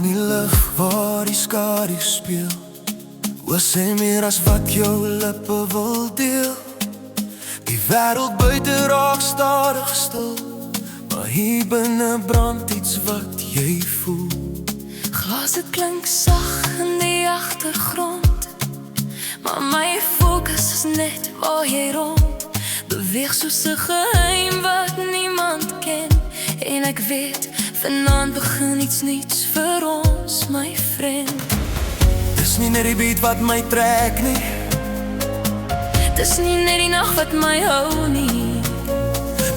in die lug waar die skadu speel. O, sê meer as wat jou lippe wil deel. Die wêreld buite raak stadig stil, maar hier binne brand iets wat jy voel. Glase klink sag in die agtergrond, maar my fokus is net waar jy rond. Beweeg soos 'n geheim wat niemand ken. En ek weet, vanaand begin iets niets vir ons, my vriend. Dis nie net die beat wat my trek nie, Dis nie net die nag wat my hou nie.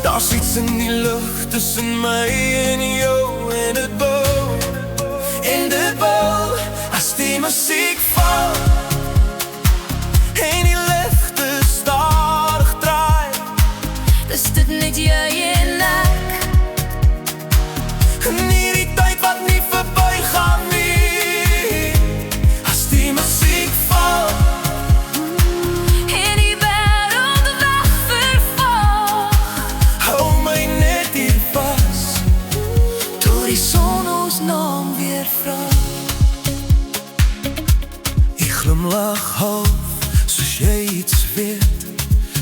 daar's iets in die lug tussen my en jou. En dit bou, as die musiek val en die ligte stadig draai. Dis dit net jy en ek. In hierdie tyd wat nie verby gaan nie, as die musiek val En die wêreld weg vervaag, hou my net hier vas, tot die son ons naam weer vra. ek glimlag half, soos jy iets weet,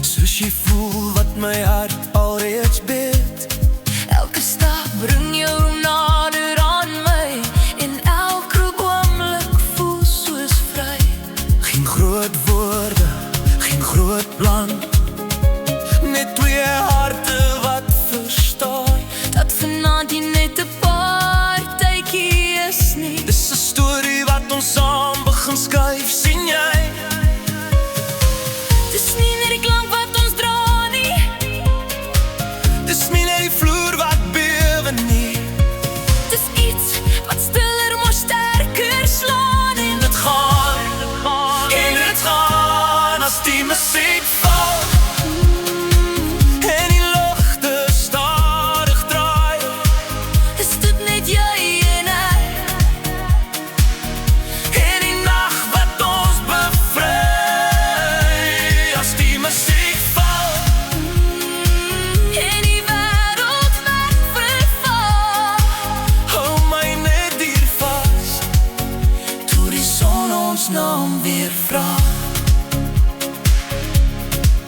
soos jy voel wat my hart alreeds beet. Elke stap bring jou nader aan my, en elke oomblik voel soos vry. Geen groot woorde, geen groot plan, net twee harte wat verstaan. Dat vanaand nie net 'n partytjie is nie. Dis 'n storie wat ons saam begin skryf, sien jy? Dis nie net die klank wat ons dra nie. Dis nie net die vloer wat bewe nie. Dis iets wat stiller maar sterker slaan. En Dit gaan as die musiek val en die ligte stadig draai. is dit net jy en ek. En die nag wat ons bevry, as die musiek val En die wêreld weg vervaag, hou my net hier vas, tot die son ons naam weer vra.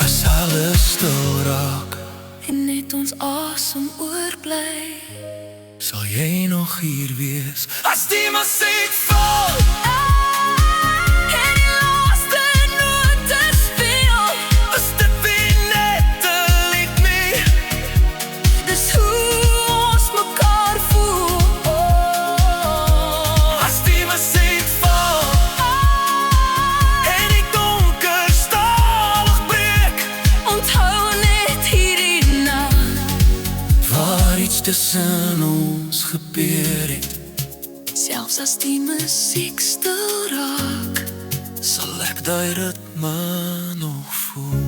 as alles stil raak. En net ons asem oorbly, Sal jy nog hier wees as die musiek val? En die laaste note speel. Is dit weer net 'n lied nie? Dis hoe ons mekaar voel. As die musiek val en die donker stadig breek, Onthou net hierdie nag, waar iets tussen ons gebeur het, selfs as die musiek stil raak. sal ek daai ritme nog voel.